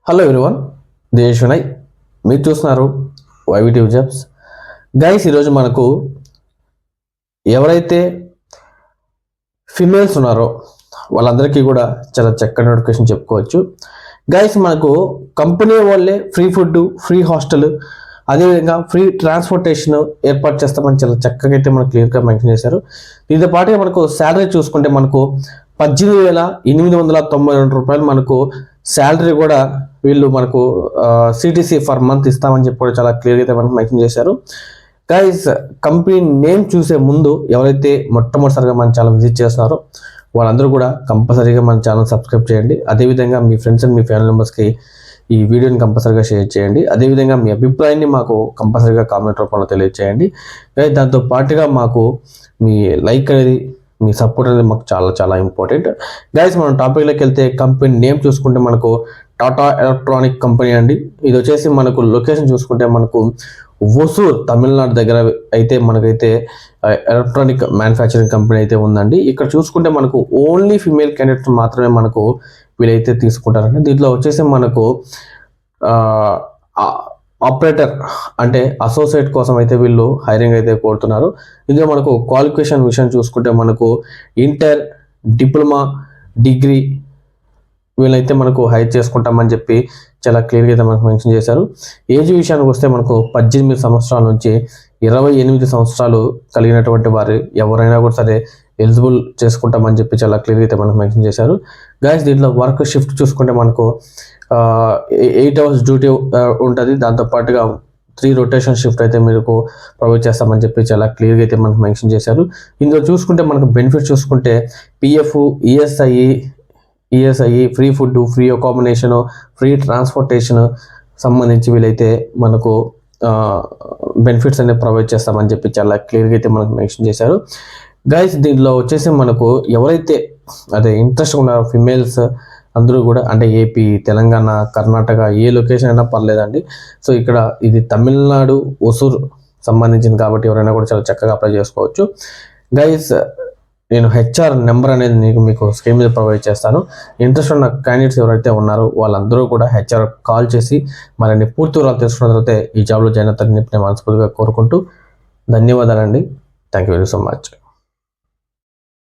Hello everyone, Dinesh Vinay. మీరు చూస్తున్నారు వైవిటివ్ jobs. Guys, ఈరోజు మనకు ఎవరైతే ఫిమేల్స్ ఉన్నారో వాళ్ళందరికీ కూడా చాలా చక్కటి నోటిఫికేషన్ చెప్పుకోవచ్చు. గైస్, మనకు కంపెనీ వాళ్ళే ఫ్రీ ఫుడ్, ఫ్రీ హాస్టల్, అదేవిధంగా ఫ్రీ ట్రాన్స్పోర్టేషన్ ఏర్పాటు చేస్తామని చాలా చక్కగా అయితే మనకు క్లియర్గా మెన్షన్ చేశారు. దీంతో పాటుగా మనకు శాలరీ చూసుకుంటే మనకు 18,892 రూపాయలు మనకు శాలరీ కూడా వీళ్ళు మనకు సిటీసీ ఫర్ మంత్ ఇస్తామని చెప్పి కూడా చాలా క్లియర్గా అయితే మనకు మెన్షన్ చేశారు. గైస్, కంపెనీ నేమ్ చూసే ముందు ఎవరైతే మొట్టమొదటిసారిగా మన ఛానల్ విజిట్ చేస్తున్నారో వాళ్ళందరూ కూడా కంపల్సరీగా మన ఛానల్ సబ్స్క్రైబ్ చేయండి. అదేవిధంగా మీ ఫ్రెండ్స్ అండ్ మీ ఫ్యామిలీ మెంబర్స్కి ఈ వీడియోని కంపల్సరీగా షేర్ చేయండి. అదేవిధంగా మీ అభిప్రాయాన్ని మాకు కంపల్సరీగా కామెంట్ రూపంలో తెలియజేయండి. దాంతో పాటుగా మాకు మీ లైక్ అనేది, మీ సపోర్ట్ అనేది మాకు చాలా చాలా ఇంపార్టెంట్. గైస్, మనం టాపిక్లోకి వెళ్తే కంపెనీ నేమ్ చూసుకుంటే మనకు టాటా ఎలక్ట్రానిక్ కంపెనీ అండి. ఇది వచ్చేసి మనకు లొకేషన్ చూసుకుంటే మనకు ఒసూర్, తమిళనాడు దగ్గర అయితే మనకైతే ఎలక్ట్రానిక్ మ్యానుఫ్యాక్చరింగ్ కంపెనీ అయితే ఉందండి. ఇక్కడ చూసుకుంటే మనకు ఓన్లీ ఫీమేల్ క్యాండిడేట్స్ మాత్రమే మనకు వీళ్ళైతే తీసుకుంటారండి. దీంట్లో వచ్చేసి మనకు ఆపరేటర్ అంటే అసోసియేట్ కోసం అయితే వీళ్ళు హైరింగ్ అయితే కోరుతున్నారు. ఇందులో మనకు క్వాలిఫికేషన్ విషయం చూసుకుంటే మనకు ఇంటర్, డిప్లొమా, డిగ్రీ వీళ్ళైతే మనకు హైర్ చేసుకుంటామని చెప్పి చాలా క్లియర్గా అయితే మనకు మెన్షన్ చేశారు. ఏజ్ విషయానికి వస్తే మనకు 18 సంవత్సరాల నుంచి 28 సంవత్సరాలు కలిగినటువంటి వారు ఎవరైనా కూడా సరే ఎలిజిబుల్ చేసుకుంటామని చెప్పి చాలా క్లియర్గా అయితే మనకు మెన్షన్ చేశారు. గైస్, దీంట్లో వర్క్ షిఫ్ట్ చూసుకుంటే మనకు 8 hours డ్యూటీ ఉంటుంది. దాంతోపాటుగా 3 రొటేషన్ షిఫ్ట్ అయితే మీకు ప్రొవైడ్ చేస్తామని చెప్పి చాలా క్లియర్గా అయితే మనకు మెన్షన్ చేశారు. ఇందులో చూసుకుంటే మనకు బెనిఫిట్స్ చూసుకుంటే PF, ESI, free food, free accommodation, free transportation సంబంధించి వీళ్ళైతే మనకు బెనిఫిట్స్ అనేది ప్రొవైడ్ చేస్తామని చెప్పి చాలా క్లియర్గా అయితే మనకు మెన్షన్ చేశారు. గైస్, దీంట్లో వచ్చేసి మనకు ఎవరైతే ఇంట్రెస్ట్ ఉన్నారో ఫిమేల్స్ అందరూ కూడా, అంటే ఏపీ, తెలంగాణ, కర్ణాటక ఏ లొకేషన్ అయినా పర్లేదండి. సో ఇక్కడ ఇది తమిళనాడు ఒసూర్ సంబంధించింది కాబట్టి ఎవరైనా కూడా చాలా చక్కగా అప్లై చేసుకోవచ్చు. గైస్, నేను హెచ్ఆర్ నెంబర్ అనేది మీకు స్క్రీన్ మీద ప్రొవైడ్ చేస్తాను. ఇంట్రెస్ట్ ఉన్న క్యాండిడేట్స్ ఎవరైతే ఉన్నారో వాళ్ళందరూ కూడా హెచ్ఆర్ కాల్ చేసి మరిన్ని పూర్తి వివరాలు తెలుసుకున్న తర్వాత ఈ జాబ్లో జాయిన్ అవుతారని చెప్పి నేను మనస్ఫూర్తిగా కోరుకుంటూ ధన్యవాదాలండి. Thank you very so much.